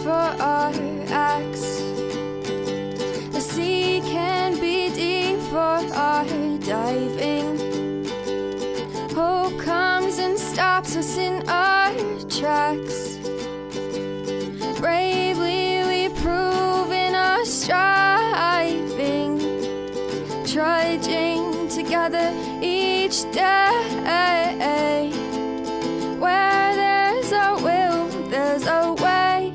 for our acts. The sea can be deep for our diving. Hope comes and stops us in our tracks. Bravely we prove in our striving, trudging together each day. Where there's a will, there's a way.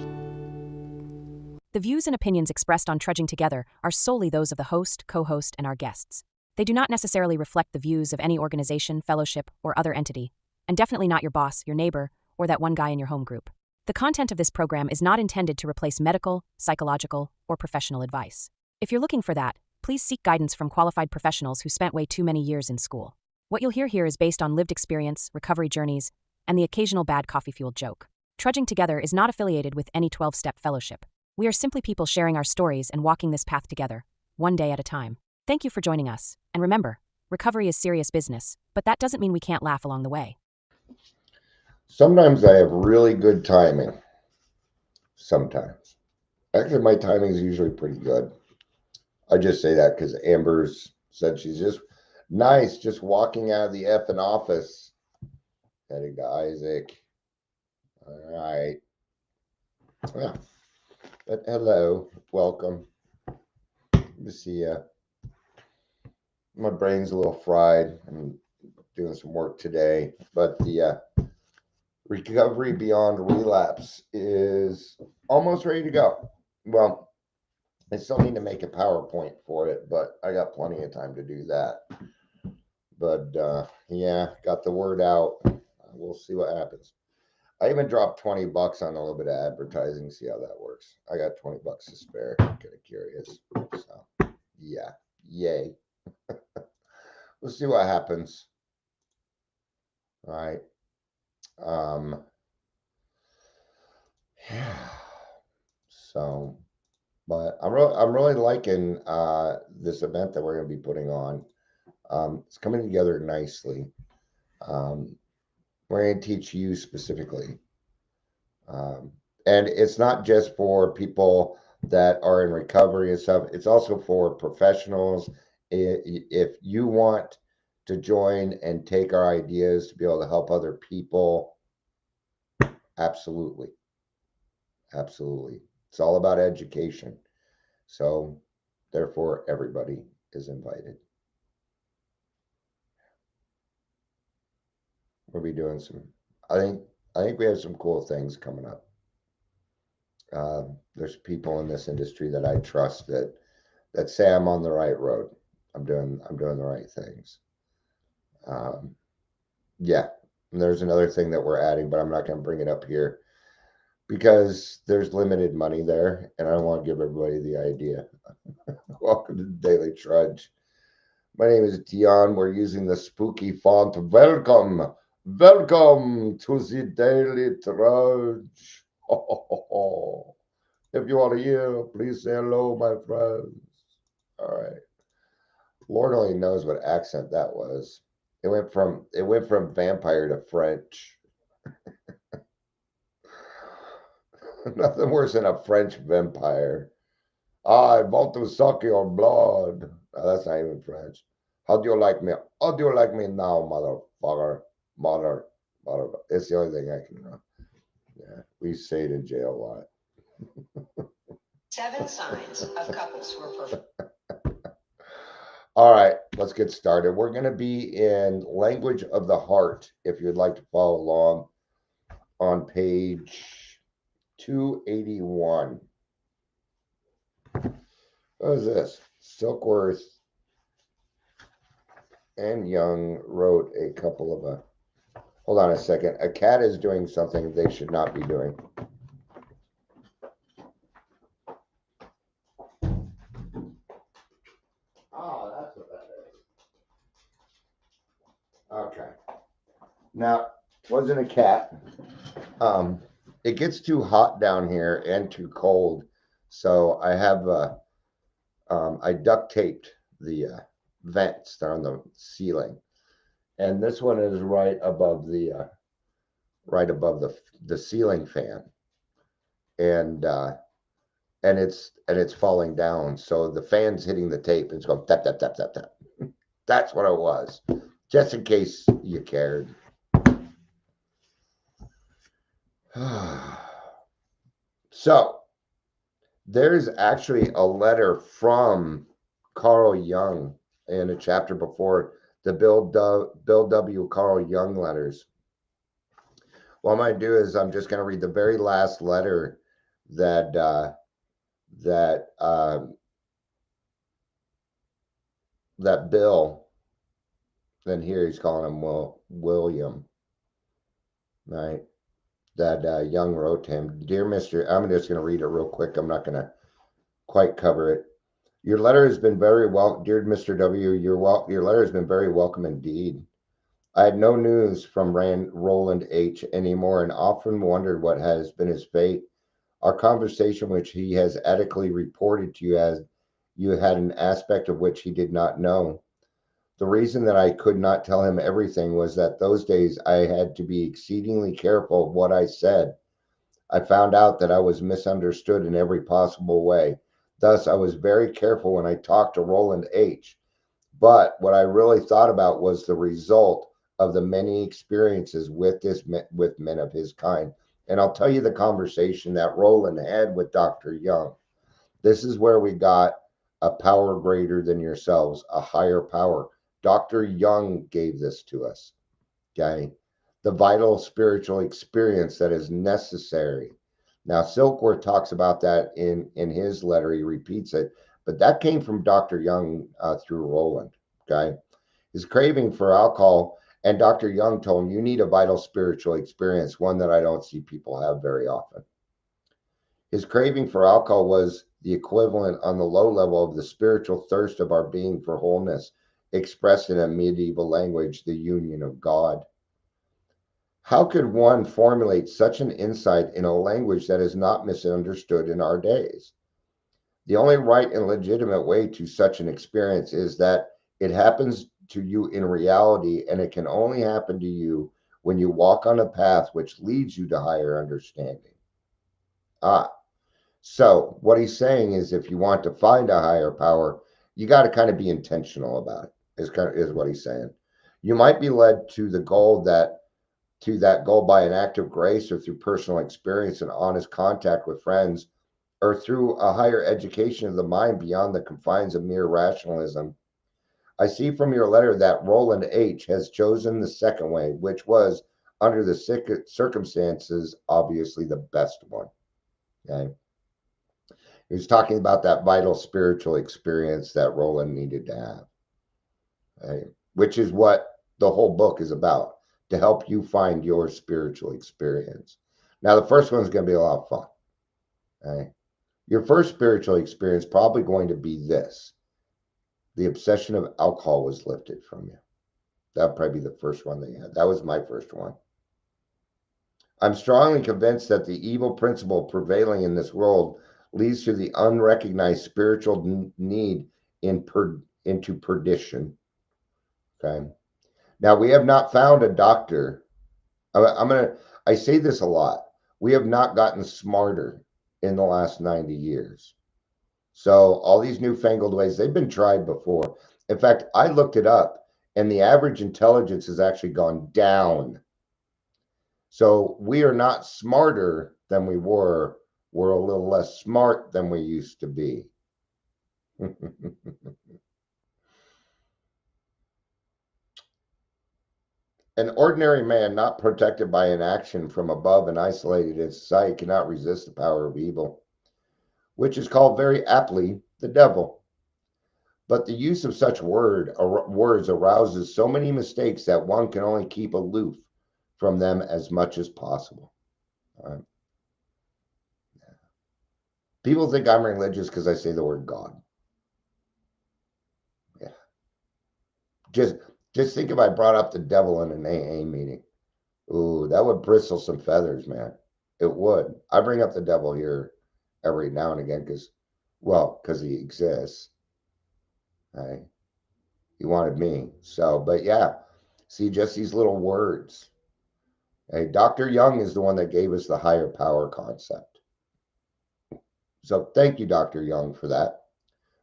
The views and opinions expressed on Trudging Together are solely those of the host, co-host, and our guests. They do not necessarily reflect the views of any organization, fellowship, or other entity, and definitely not your boss, your neighbor, or that one guy in your home group. The content of this program is not intended to replace medical, psychological, or professional advice. If you're looking for that, please seek guidance from qualified professionals who spent way too many years in school. What you'll hear here is based on lived experience, recovery journeys, and the occasional bad coffee-fueled joke. Trudging Together is not affiliated with any 12-step fellowship. We are simply people sharing our stories and walking this path together, one day at a time. Thank you for joining us, and remember, recovery is serious business, but that doesn't mean we can't laugh along the way. Sometimes I have really good timing. Sometimes. Actually, my timing is usually pretty good. I just say that because Amber's said she's just nice, just walking out of the effing office. Heading to Isaac. All right. Yeah. But hello, welcome. Good to see you. My brain's a little fried. I'm doing some work today, but the recovery beyond relapse is almost ready to go. Well, I still need to make a PowerPoint for it, but I got plenty of time to do that. But yeah, got the word out. We'll see what happens. I even dropped 20 bucks on a little bit of advertising, see how that works. I got 20 bucks to spare. Kind of curious. So yeah, yay. We'll see what happens. All right. Yeah. So, but I'm really liking this event that we're going to be putting on. It's coming together nicely. We're going to teach you specifically. And it's not just for people that are in recovery and stuff. It's also for professionals. If you want to join and take our ideas to be able to help other people, absolutely. Absolutely. It's all about education. So therefore, everybody is invited. We'll be doing some, I think we have some cool things coming up. There's people in this industry that I trust that say I'm on the right road. I'm doing the right things. Yeah, and there's another thing that we're adding, but I'm not going to bring it up here because there's limited money there, and I don't want to give everybody the idea. Welcome to the Daily Trudge. My name is Dion. We're using the spooky font. Welcome to the Daily Trudge. If you are here, please say hello, my friends. All right. Lord only knows what accent that was. It went from vampire to French. Nothing worse than a French vampire. I want to suck your blood. No, that's not even French. How do you like me? How do you like me now, motherfucker? Mother. It's the only thing I can know. Yeah, we say it in jail a lot. 7 signs of couples who are perfect. All right, let's get started. We're going to be in Language of the Heart, if you'd like to follow along, on page 281. What is this? Silkworth and Jung wrote a couple of hold on a second. A cat is doing something they should not be doing. Oh, that's what that is. Okay. Now, wasn't a cat. It gets too hot down here and too cold, so I have I duct taped the vents that are on the ceiling, and this one is right above the ceiling fan, and it's falling down. So the fan's hitting the tape and it's going tap tap tap tap tap. That's what it was. Just in case you cared. So there's actually a letter from Carl Jung in a chapter before, the Bill W. Carl Jung letters. What I'm going to do is I'm just going to read the very last letter that that Bill, then here he's calling him William, right? That Jung wrote to him. Dear Mr. I'm just going to read it real quick. I'm not going to quite cover it. Your letter has been very well, dear Mr. W. Your letter has been very welcome indeed. I had no news from Roland H. anymore and often wondered what has been his fate. Our conversation, which he has adequately reported to you as you had an aspect of which he did not know. The reason that I could not tell him everything was that those days I had to be exceedingly careful of what I said. I found out that I was misunderstood in every possible way. Thus, I was very careful when I talked to Roland H. But what I really thought about was the result of the many experiences with men of his kind. And I'll tell you the conversation that Roland had with Dr. Jung. This is where we got a power greater than yourselves, a higher power. Dr. Jung gave this to us, okay? The vital spiritual experience that is necessary. Now, Silkworth talks about that in his letter. He repeats it, but that came from Dr. Jung through Roland, okay? His craving for alcohol, and Dr. Jung told him, you need a vital spiritual experience, one that I don't see people have very often. His craving for alcohol was the equivalent on the low level of the spiritual thirst of our being for wholeness, expressed in a medieval language, the union of God. How could one formulate such an insight in a language that is not misunderstood in our days? The only right and legitimate way to such an experience is that it happens to you in reality, and it can only happen to you when you walk on a path which leads you to higher understanding. So what he's saying is, if you want to find a higher power, you got to kind of be intentional about it. Is what he's saying. You might be led to that goal by an act of grace, or through personal experience and honest contact with friends, or through a higher education of the mind beyond the confines of mere rationalism. I see from your letter that Roland H. has chosen the second way, which was, under the circumstances, obviously the best one. Okay. He was talking about that vital spiritual experience that Roland needed to have, okay, which is what the whole book is about, to help you find your spiritual experience. Now, the first one is going to be a lot of fun. Okay? Your first spiritual experience probably going to be this. The obsession of alcohol was lifted from you. That would probably be the first one that you had. That was my first one. I'm strongly convinced that the evil principle prevailing in this world leads to the unrecognized spiritual need into perdition. Okay. Now, we have not found a doctor. I say this a lot. We have not gotten smarter in the last 90 years. So all these newfangled ways, they've been tried before. In fact, I looked it up, and the average intelligence has actually gone down. So we are not smarter than we were. We're a little less smart than we used to be. An ordinary man not protected by an action from above and isolated in society cannot resist the power of evil, which is called very aptly the devil. But the use of such words arouses so many mistakes that one can only keep aloof from them as much as possible. All right. People think I'm religious because I say the word God. Yeah. Just think if I brought up the devil in an AA meeting. Ooh, that would bristle some feathers, man. It would. I bring up the devil here every now and again because he exists. Right? He wanted me. So, but yeah, see, just these little words. Hey, Dr. Jung is the one that gave us the higher power concept. So thank you, Dr. Jung, for that.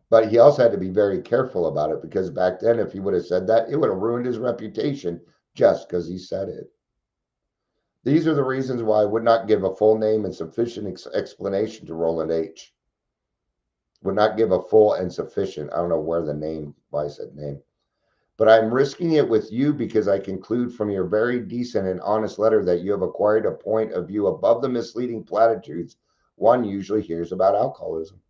But he also had to be very careful about it, because back then, if he would have said that, it would have ruined his reputation just because he said it. These are the reasons why I would not give a full name and sufficient explanation to Roland H. Would not give a full and sufficient. I don't know where the name, why I said name. But I'm risking it with you because I conclude from your very decent and honest letter that you have acquired a point of view above the misleading platitudes one usually hears about alcoholism.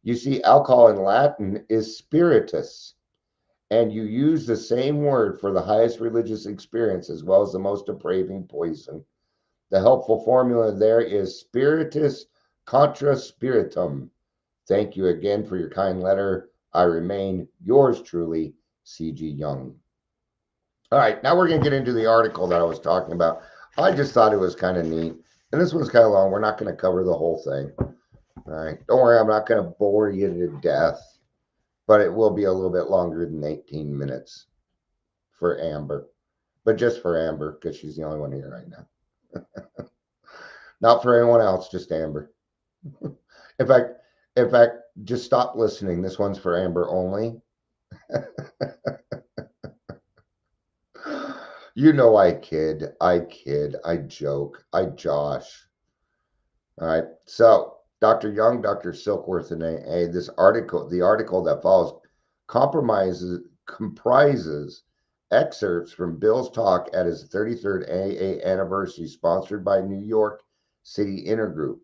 You see, alcohol in Latin is spiritus, and you use the same word for the highest religious experience as well as the most depraving poison. The helpful formula there is spiritus contra spiritum. Thank you again for your kind letter. I remain yours truly, C.G. Jung. All right, now we're going to get into the article that I was talking about. I just thought it was kind of neat. And this one's kind of long. We're not going to cover the whole thing. All right, don't worry, I'm not going to bore you to death, but it will be a little bit longer than 18 minutes for Amber. But just for Amber, because she's the only one here right now. Not for anyone else, just Amber. In fact, just stop listening. This one's for Amber only. You know, I kid, I joke, I josh. All right. So, Dr. Jung, Dr. Silkworth and AA, the article that follows comprises excerpts from Bill's talk at his 33rd AA anniversary, sponsored by New York City Intergroup.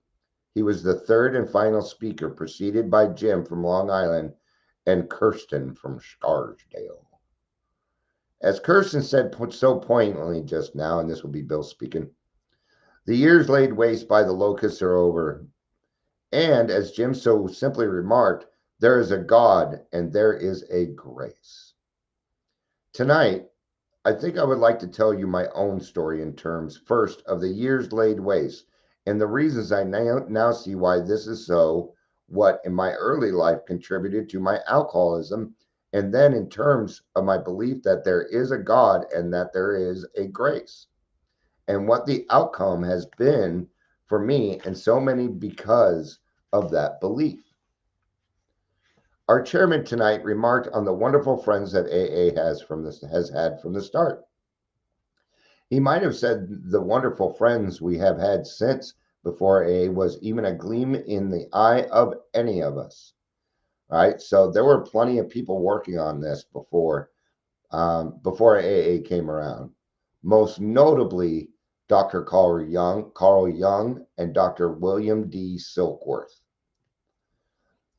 He was the third and final speaker, preceded by Jim from Long Island and Kirsten from Scarsdale. As Kirsten said so poignantly just now, and this will be Bill speaking, the years laid waste by the locusts are over. And as Jim so simply remarked, there is a God and there is a grace. Tonight, I think I would like to tell you my own story in terms, first, of the years laid waste and the reasons I now see why this is so, what in my early life contributed to my alcoholism, and then in terms of my belief that there is a God and that there is a grace, and what the outcome has been for me and so many because of that belief. Our chairman tonight remarked on the wonderful friends that AA has had from the start. He might have said the wonderful friends we have had since before AA was even a gleam in the eye of any of us. All right, so there were plenty of people working on this before AA came around. Most notably, Dr. Carl Jung, and Dr. William D. Silkworth.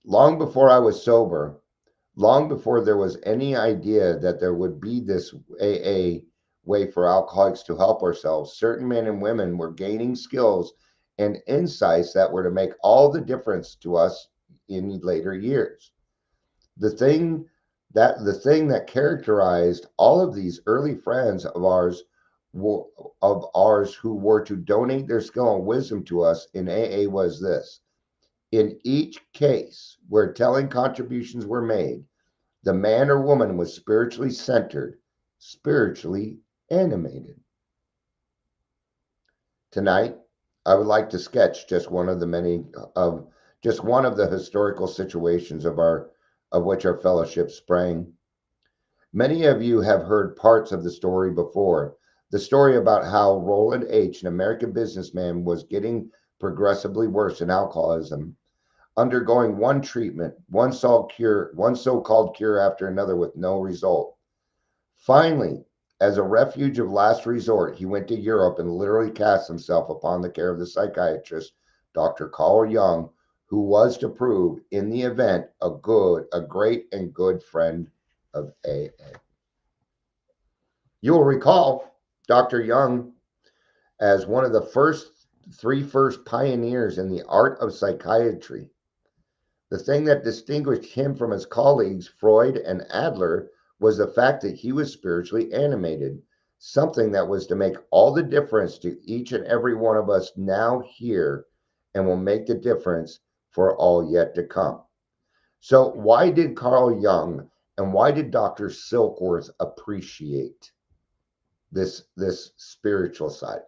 Long before I was sober, long before there was any idea that there would be this AA way for alcoholics to help ourselves, certain men and women were gaining skills and insights that were to make all the difference to us in later years. The thing that characterized all of these early friends of ours who were to donate their skill and wisdom to us in AA was this: in each case where telling contributions were made, the man or woman was spiritually centered, spiritually animated. Tonight, I would like to sketch just one of the historical situations of which our fellowship sprang. Many of you have heard parts of the story before. The story about how Roland H., an American businessman, was getting progressively worse in alcoholism, undergoing one treatment, one so-called cure after another with no result. Finally, as a refuge of last resort, he went to Europe and literally cast himself upon the care of the psychiatrist, Dr. Carl Jung, who was to prove, in the event, a great and good friend of AA. You will recall Dr. Jung as one of the first pioneers in the art of psychiatry. The thing that distinguished him from his colleagues, Freud and Adler, was the fact that he was spiritually animated, something that was to make all the difference to each and every one of us now here and will make the difference for all yet to come. So why did Carl Jung and why did Dr. Silkworth appreciate this spiritual side?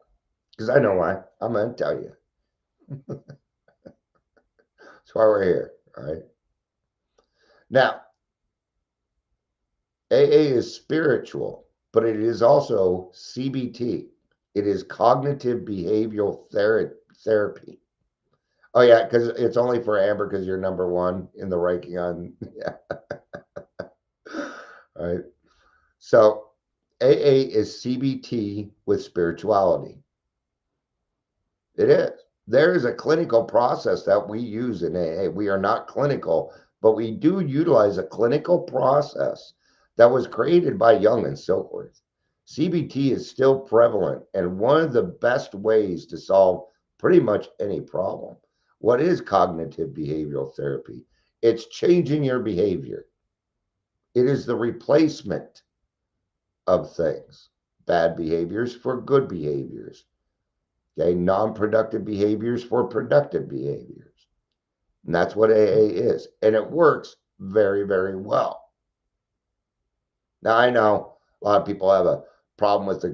Because I know why. I'm going to tell you. That's why we're here, right? Now, AA is spiritual, but it is also CBT. It is cognitive behavioral therapy. Oh yeah, because it's only for Amber because you're number one in the ranking on. Yeah. All right. So AA is CBT with spirituality. It is. There is a clinical process that we use in AA. We are not clinical, but we do utilize a clinical process that was created by Jung and Silkworth. CBT is still prevalent and one of the best ways to solve pretty much any problem. What is cognitive behavioral therapy? It's changing your behavior. It is the replacement of things, bad behaviors for good behaviors. Okay, non-productive behaviors for productive behaviors. And that's what AA is. And it works very, very well. Now, I know a lot of people have a problem with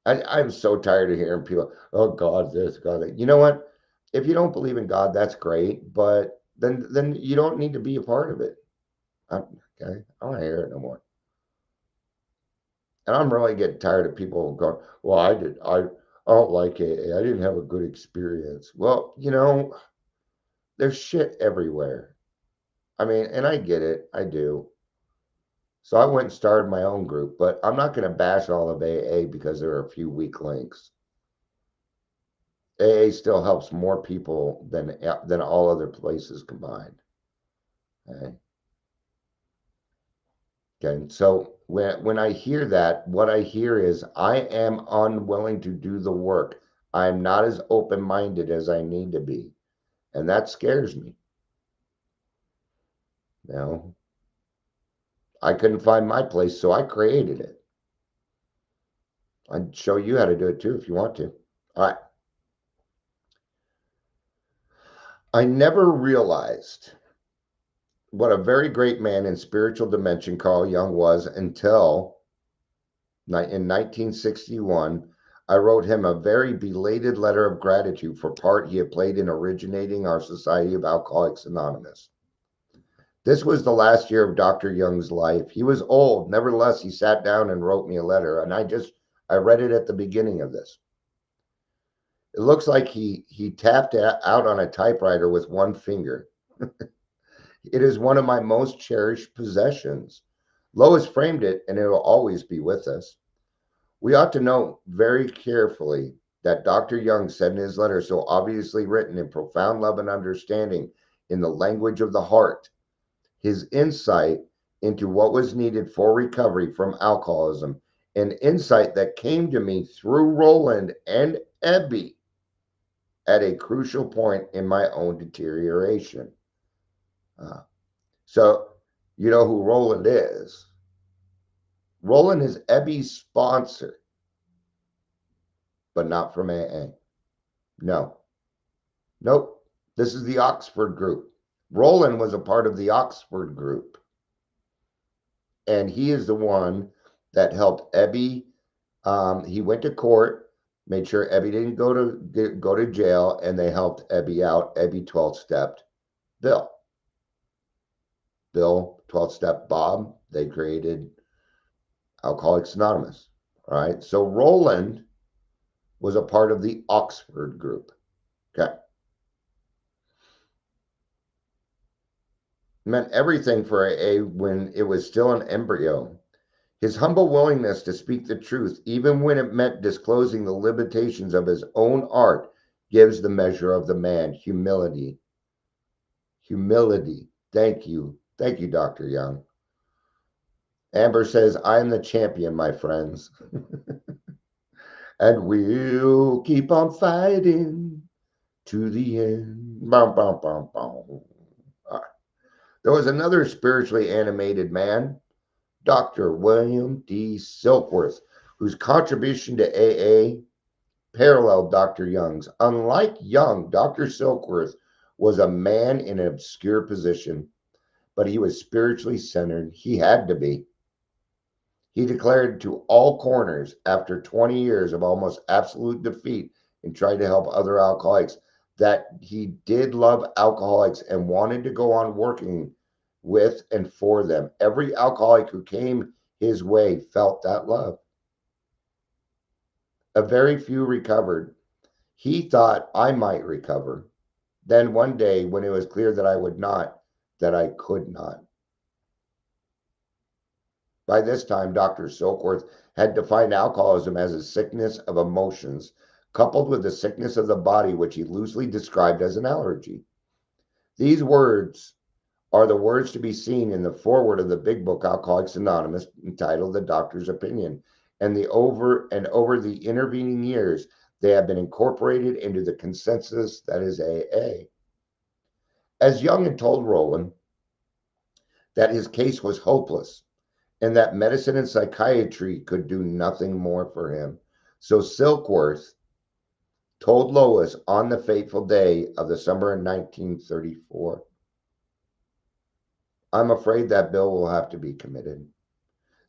I'm so tired of hearing people, oh, God, this, God, that. You know what? If you don't believe in God, that's great. But then you don't need to be a part of it. Okay, I don't want to hear it no more. And I'm really getting tired of people going, well, I don't like AA. I didn't have a good experience. Well, there's shit everywhere. I mean, and I get it. I do. So I went and started my own group, but I'm not going to bash all of AA because there are a few weak links. AA still helps more people than all other places combined. Okay. Okay. So when I hear that, what I hear is I am unwilling to do the work. I'm not as open-minded as I need to be. And that scares me. I couldn't find my place, so I created it. I'd show you how to do it too if you want to. All right. I never realized what a very great man in spiritual dimension Carl Jung was until in 1961, I wrote him a very belated letter of gratitude for part he had played in originating our Society of Alcoholics Anonymous. This was the last year of Dr. Jung's life. He was old. Nevertheless, he sat down and wrote me a letter, and I read it at the beginning of this. It looks like he tapped out on a typewriter with one finger. It is one of my most cherished possessions. Lois framed it, and it will always be with us. We ought to note very carefully that Dr. Jung said in his letter, so obviously written in profound love and understanding in the language of the heart, his insight into what was needed for recovery from alcoholism, an insight that came to me through Roland and Ebby at a crucial point in my own deterioration. So, you know who Roland is. Roland is Ebby's sponsor, but not from AA. No. Nope. This is the Oxford group. Roland was a part of the Oxford group. And he is the one that helped Ebby. He went to court, made sure Ebby didn't go to jail, and they helped Ebby out. Ebby 12-stepped Bill. Bill 12-step Bob. They created Alcoholics Anonymous. All right. So Roland was a part of the Oxford group. Okay. Meant everything for AA when it was still an embryo. His humble willingness to speak the truth, even when it meant disclosing the limitations of his own art, gives the measure of the man. Humility. Humility. Thank you. Thank you, Dr. Jung. Amber says, I am the champion, my friends. And we'll keep on fighting to the end. Bum, bum, bum, bum. There was another spiritually animated man, Dr. William D. Silkworth, whose contribution to AA paralleled Dr. Jung's. Unlike Jung, Dr. Silkworth was a man in an obscure position, but he was spiritually centered. He had to be. He declared to all corners after 20 years of almost absolute defeat in trying to help other alcoholics that he did love alcoholics and wanted to go on working with and for them. Every alcoholic who came his way felt that love. A very few recovered. He thought I might recover. Then one day, when it was clear that I would not, that I could not. By this time, Dr. Silkworth had defined alcoholism as a sickness of emotions, coupled with a sickness of the body, which he loosely described as an allergy. These words are the words to be seen in the foreword of the big book Alcoholics Anonymous, entitled The Doctor's Opinion, and over the intervening years, they have been incorporated into the consensus that is AA. As Jung had told Roland that his case was hopeless, and that medicine and psychiatry could do nothing more for him. So Silkworth told Lois on the fateful day of the summer of 1934, I'm afraid that Bill will have to be committed.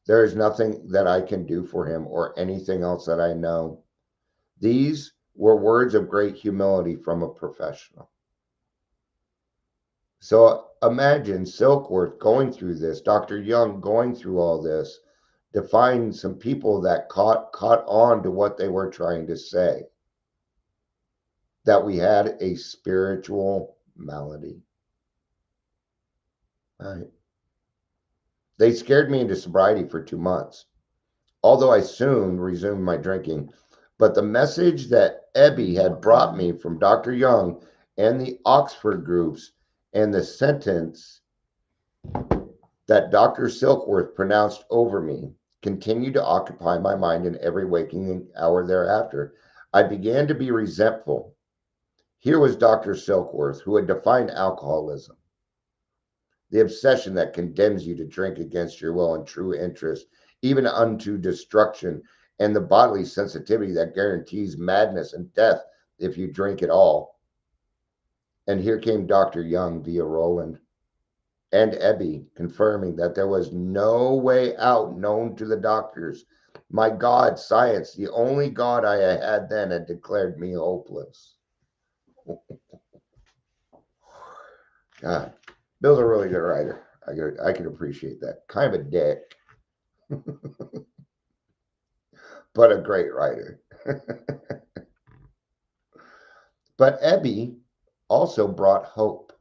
There is nothing that I can do for him or anything else that I know. These were words of great humility from a professional. So imagine Silkworth going through this, Dr. Jung going through all this, to find some people that caught on to what they were trying to say, that we had a spiritual malady. Right. They scared me into sobriety for 2 months, although I soon resumed my drinking. But the message that Ebby had brought me from Dr. Jung and the Oxford groups, and the sentence that Dr. Silkworth pronounced over me, continued to occupy my mind in every waking hour thereafter. I began to be resentful. Here was Dr. Silkworth, who had defined alcoholism, the obsession that condemns you to drink against your will and true interest, even unto destruction, and the bodily sensitivity that guarantees madness and death if you drink at all. And here came Dr. Jung via Roland and Ebby, confirming that there was no way out known to the doctors. My God, science, the only God I had then, had declared me hopeless. God, Bill's a really good writer. I could appreciate that. Kind of a dick, but a great writer. But Ebby also brought hope.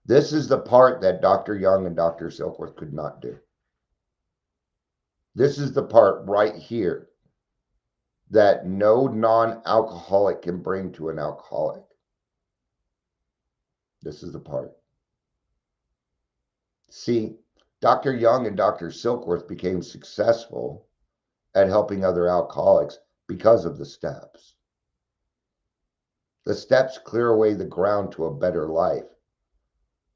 This is the part that Dr. Jung and Dr. Silkworth could not do. This is the part right here that no non-alcoholic can bring to an alcoholic. This is the part. See, Dr. Jung and Dr. Silkworth became successful at helping other alcoholics because of the steps. The steps clear away the ground to a better life.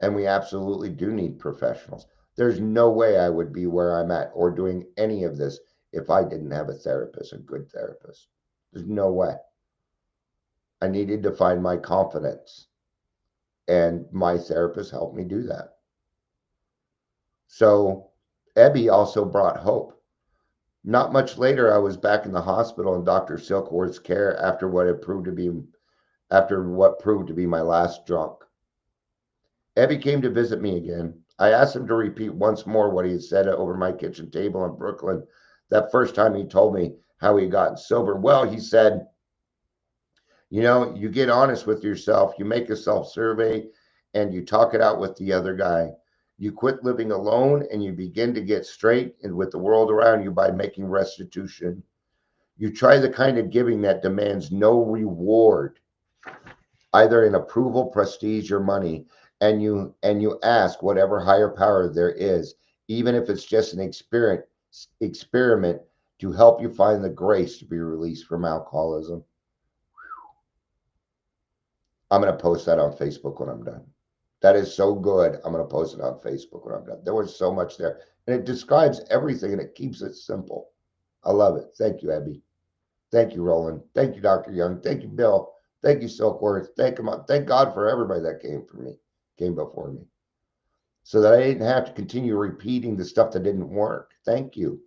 And we absolutely do need professionals. There's no way I would be where I'm at or doing any of this if I didn't have a therapist, a good therapist. There's no way. I needed to find my confidence, and my therapist helped me do that. So Ebby also brought hope. Not much later, I was back in the hospital in Dr. Silkworth's care after what proved to be my last drunk. Ebby came to visit me again. I asked him to repeat once more what he had said over my kitchen table in Brooklyn that first time he told me how he had gotten sober. Well, he said, you get honest with yourself, you make a self-survey, and you talk it out with the other guy. You quit living alone, and you begin to get straight with the world around you by making restitution. You try the kind of giving that demands no reward, either in approval, prestige, or money. And you ask whatever higher power there is, even if it's just an experiment to help you find the grace to be released from alcoholism. I'm going to post that on Facebook when I'm done. That is so good. I'm going to post it on Facebook when I'm done. There was so much there, and it describes everything, and it keeps it simple. I love it. Thank you, Abby. Thank you, Roland. Thank you, Dr. Jung. Thank you, Bill. Thank you, Silkworth. Thank God for everybody that came before me, so that I didn't have to continue repeating the stuff that didn't work. Thank you.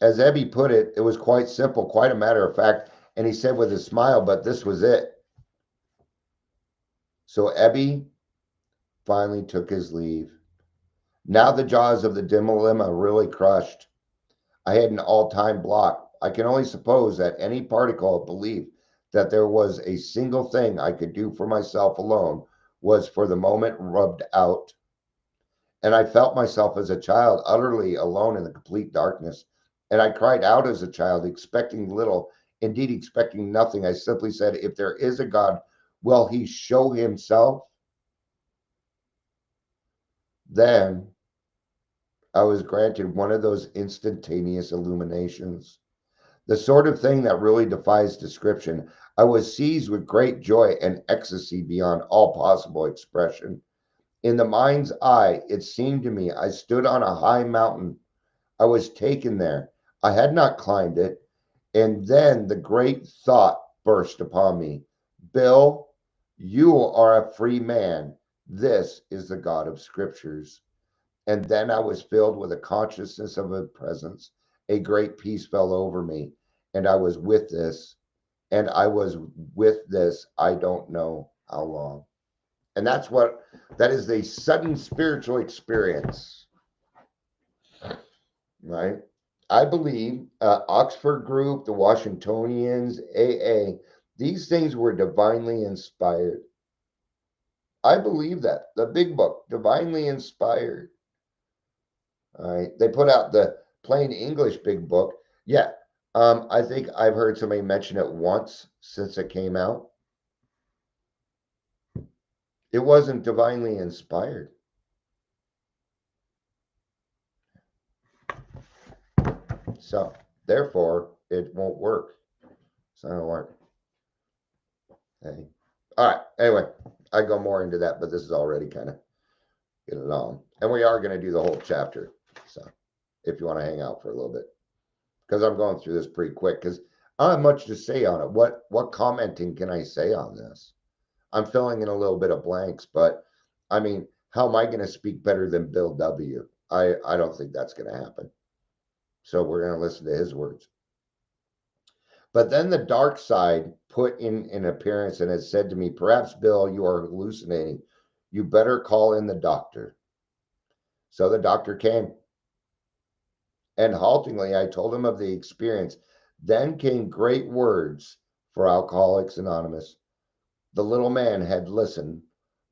as Ebby put it, it was quite simple, quite a matter of fact. And he said with a smile, but this was it. So Ebby finally took his leave. Now the jaws of the dilemma really crushed. I had an all-time block. I can only suppose that any particle of belief that there was a single thing I could do for myself alone was for the moment rubbed out. And I felt myself as a child utterly alone in the complete darkness. And I cried out as a child, expecting little, indeed expecting nothing. I simply said, if there is a God, will he show himself? Then I was granted one of those instantaneous illuminations, the sort of thing that really defies description. I was seized with great joy and ecstasy beyond all possible expression. In the mind's eye, it seemed to me I stood on a high mountain. I was taken there. I had not climbed it. And then the great thought burst upon me. Bill, you are a free man. This is the God of Scriptures. And then I was filled with a consciousness of a presence. A great peace fell over me. And I was with this. And I was with this, I don't know how long. And that is a sudden spiritual experience, right? I believe Oxford Group, the Washingtonians, AA, these things were divinely inspired. I believe that. The big book, divinely inspired. All right. They put out the plain English big book. Yeah. I think I've heard somebody mention it once since it came out. It wasn't divinely inspired. So, therefore, it won't work. It's not going to work. Okay. All right. Anyway, I go more into that, but this is already kind of getting on. And we are going to do the whole chapter. So, if you want to hang out for a little bit, because I'm going through this pretty quick, because I don't have much to say on it. What commenting can I say on this? I'm filling in a little bit of blanks, but I mean, how am I going to speak better than Bill W? I don't think that's going to happen. So we're going to listen to his words. But then the dark side put in an appearance and has said to me, perhaps, Bill, you are hallucinating. You better call in the doctor. So the doctor came. And haltingly, I told him of the experience. Then came great words for Alcoholics Anonymous. The little man had listened,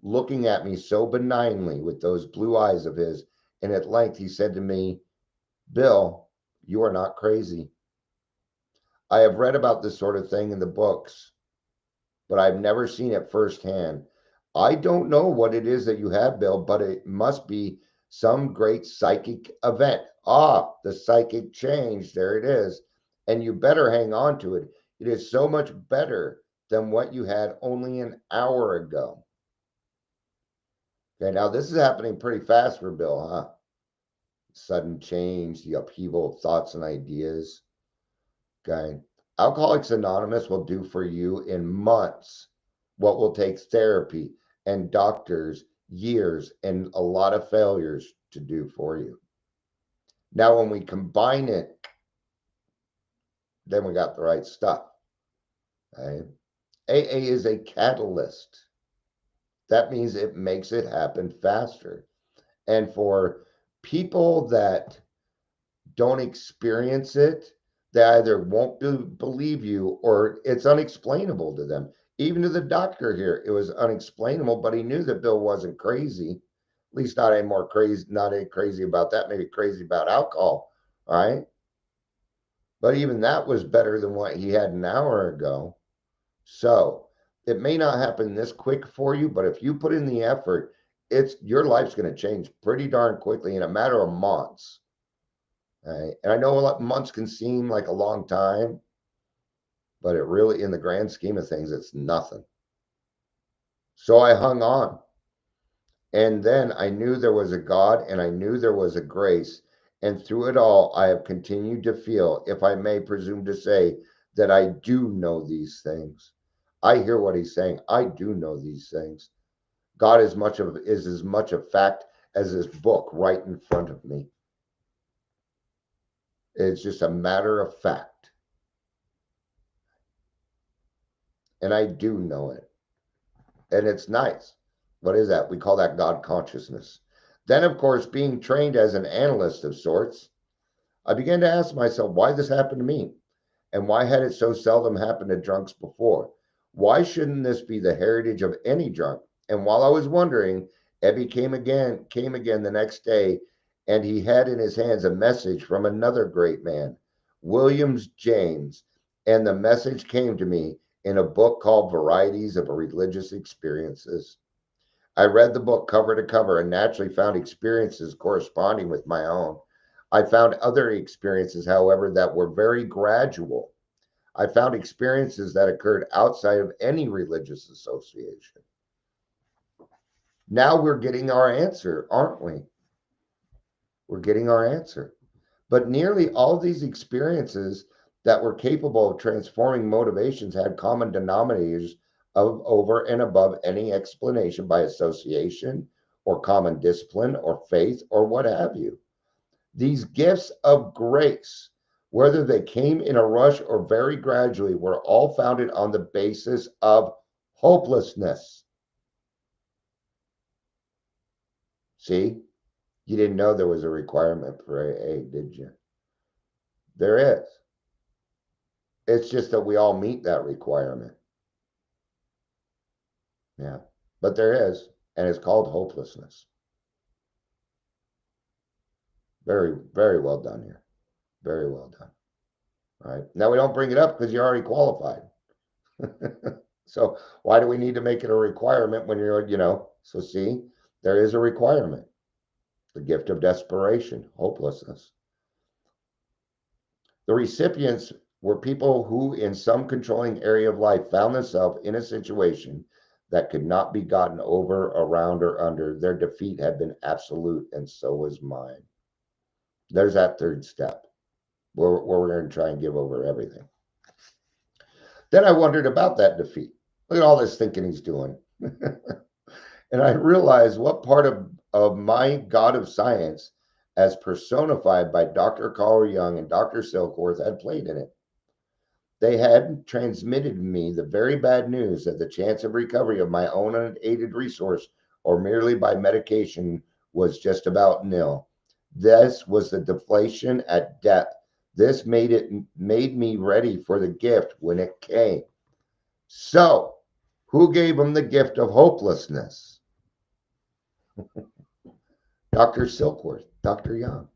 looking at me so benignly with those blue eyes of his, and at length he said to me, Bill, you are not crazy. I have read about this sort of thing in the books, but I've never seen it firsthand. I don't know what it is that you have, Bill, but it must be some great psychic event. Ah, the psychic change, there it is. And you better hang on to it. It is so much better than what you had only an hour ago. Okay, now this is happening pretty fast for Bill, huh? Sudden change, the upheaval of thoughts and ideas. Okay. Alcoholics Anonymous will do for you in months what will take therapy and doctors years and a lot of failures to do for you. Now, when we combine it, then we got the right stuff. Okay? AA is a catalyst. That means it makes it happen faster. And for people that don't experience it, they either won't believe you or it's unexplainable to them. Even to the doctor here, it was unexplainable, but he knew that Bill wasn't crazy. At least not any more crazy, not any crazy about that, maybe crazy about alcohol, right? But even that was better than what he had an hour ago. So it may not happen this quick for you, but if you put in the effort, your life's going to change pretty darn quickly in a matter of months. Right? And I know months can seem like a long time, but it really, in the grand scheme of things, it's nothing. So I hung on. And then I knew there was a God and I knew there was a grace. And through it all, I have continued to feel, if I may presume to say, that I do know these things. I hear what he's saying. I do know these things. God is as much a fact as his book right in front of me. It's just a matter of fact. And I do know it. And it's nice. What is that? We call that God consciousness. Then, of course, being trained as an analyst of sorts, I began to ask myself why this happened to me and why had it so seldom happened to drunks before? Why shouldn't this be the heritage of any drunk? And while I was wondering, Ebby came again the next day, and he had in his hands a message from another great man, Williams James, and the message came to me in a book called Varieties of Religious Experiences. I read the book cover to cover and naturally found experiences corresponding with my own. I found other experiences, however, that were very gradual. I found experiences that occurred outside of any religious association. Now we're getting our answer, aren't we? We're getting our answer. But nearly all of these experiences that were capable of transforming motivations had common denominators of over and above any explanation by association or common discipline or faith or what have you. These gifts of grace, whether they came in a rush or very gradually, were all founded on the basis of hopelessness. See, you didn't know there was a requirement for AA, did you? There is. It's just that we all meet that requirement. Yeah, but there is, and it's called hopelessness. Very, very well done here. Very well done. All right. Now we don't bring it up because you're already qualified. So why do we need to make it a requirement when you're, so see, there is a requirement. The gift of desperation, hopelessness. The recipients were people who, in some controlling area of life, found themselves in a situation that could not be gotten over, around, or under. Their defeat had been absolute, and so was mine. There's that third step where we're going to try and give over everything. Then I wondered about that defeat. Look at all this thinking he's doing. And I realized what part of my God of science, as personified by Dr. Carl Jung and Dr. Silkworth, had played in it. They had transmitted to me the very bad news that the chance of recovery of my own unaided resource or merely by medication was just about nil. This was the deflation at death. This made me ready for the gift when it came. So, who gave him the gift of hopelessness? Dr. Silkworth, Dr. Young.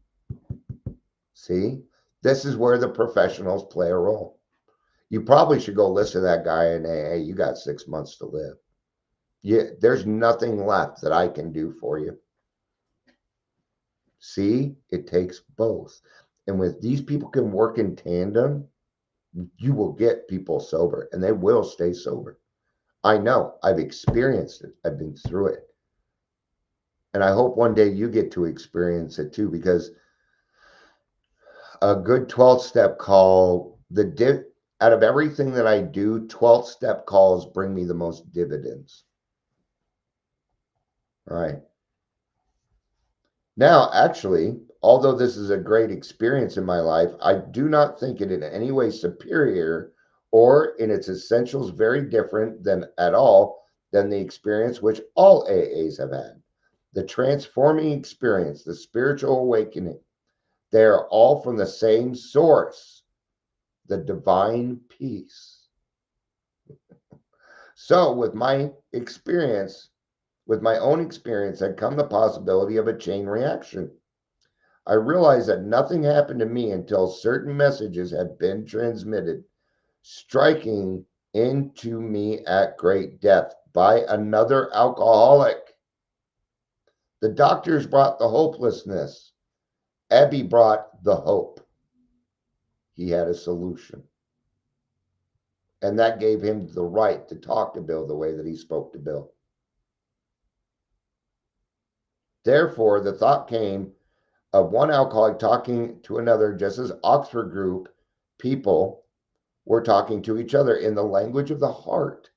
See, this is where the professionals play a role. You probably should go listen to that guy and hey, you got 6 months to live. There's nothing left that I can do for you. See, it takes both. And with these people can work in tandem, you will get people sober and they will stay sober. I know, I've experienced it. I've been through it. And I hope one day you get to experience it too, because a good 12th step call, out of everything that I do, 12th step calls bring me the most dividends. All right. Now, actually, although this is a great experience in my life, I do not think it in any way superior or in its essentials very different than the experience which all AAs have had. The transforming experience, the spiritual awakening, they are all from the same source, the divine peace. So with my own experience had come the possibility of a chain reaction. I realized that nothing happened to me until certain messages had been transmitted, striking into me at great depth by another alcoholic. The doctors brought the hopelessness. Ebby brought the hope. He had a solution. And that gave him the right to talk to Bill the way that he spoke to Bill. Therefore, the thought came of one alcoholic talking to another, just as Oxford group people were talking to each other in the language of the heart.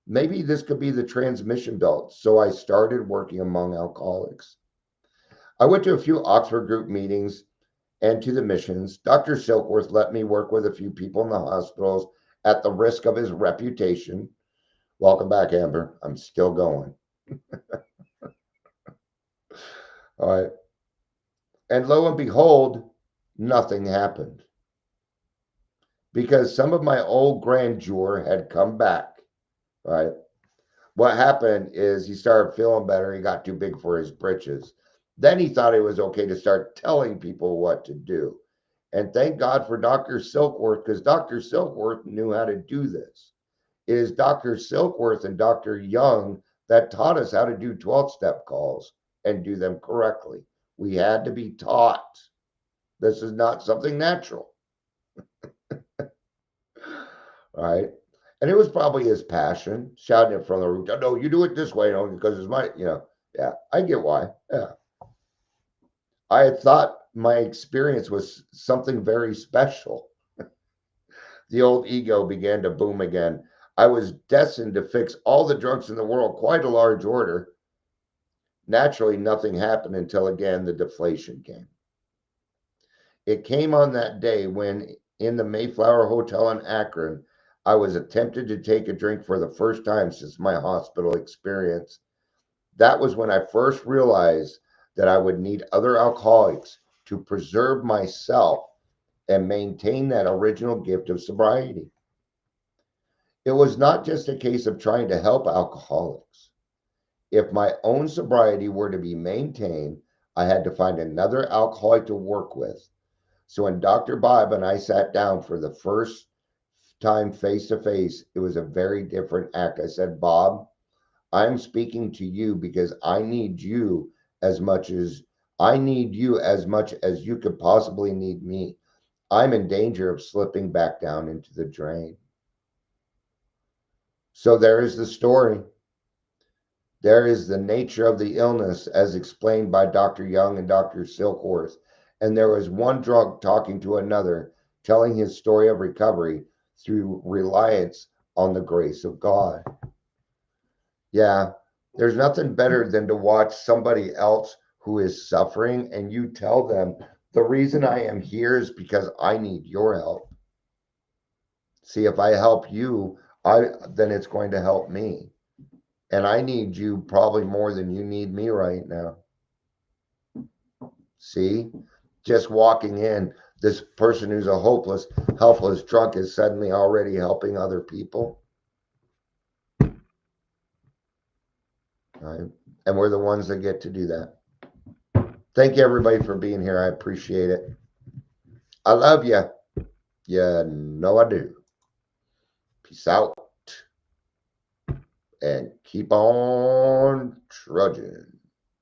Maybe this could be the transmission belt. So I started working among alcoholics. I went to a few Oxford group meetings and to the missions. Dr. Silkworth let me work with a few people in the hospitals at the risk of his reputation. Welcome back, Amber. I'm still going. All right. And lo and behold, nothing happened. Because some of my old grandeur had come back, right? What happened is he started feeling better. He got too big for his britches. Then he thought it was okay to start telling people what to do. And thank God for Dr. Silkworth, because Dr. Silkworth knew how to do this. It is Dr. Silkworth and Dr. Jung that taught us how to do 12-step calls and do them correctly. We had to be taught. This is not something natural. Right? And it was probably his passion, shouting it from the roof. No, you do it this way, because it's my, yeah, I get why. Yeah. I had thought my experience was something very special. The old ego began to boom again. I was destined to fix all the drunks in the world, quite a large order. Naturally, nothing happened until again the deflation came. It came on that day when, in the Mayflower Hotel in Akron, I was attempted to take a drink for the first time since my hospital experience. That was when I first realized that I would need other alcoholics to preserve myself and maintain that original gift of sobriety. It was not just a case of trying to help alcoholics. If my own sobriety were to be maintained, I had to find another alcoholic to work with. So when Dr. Bob and I sat down for the first time face to face, it was a very different act. I said, Bob, I'm speaking to you because I need you as much as you could possibly need me. I'm in danger of slipping back down into the drain. So there is the story. There is the nature of the illness as explained by Dr. Jung and Dr. Silkworth. And there was one drunk talking to another, telling his story of recovery through reliance on the grace of God. Yeah, there's nothing better than to watch somebody else who is suffering and you tell them, the reason I am here is because I need your help. See, if I help you, then it's going to help me. And I need you probably more than you need me right now. See, just walking in, this person who's a hopeless, helpless drunk is suddenly already helping other people. Right? And we're the ones that get to do that. Thank you, everybody, for being here. I appreciate it. I love you. You know I do. Peace out. And keep on trudging.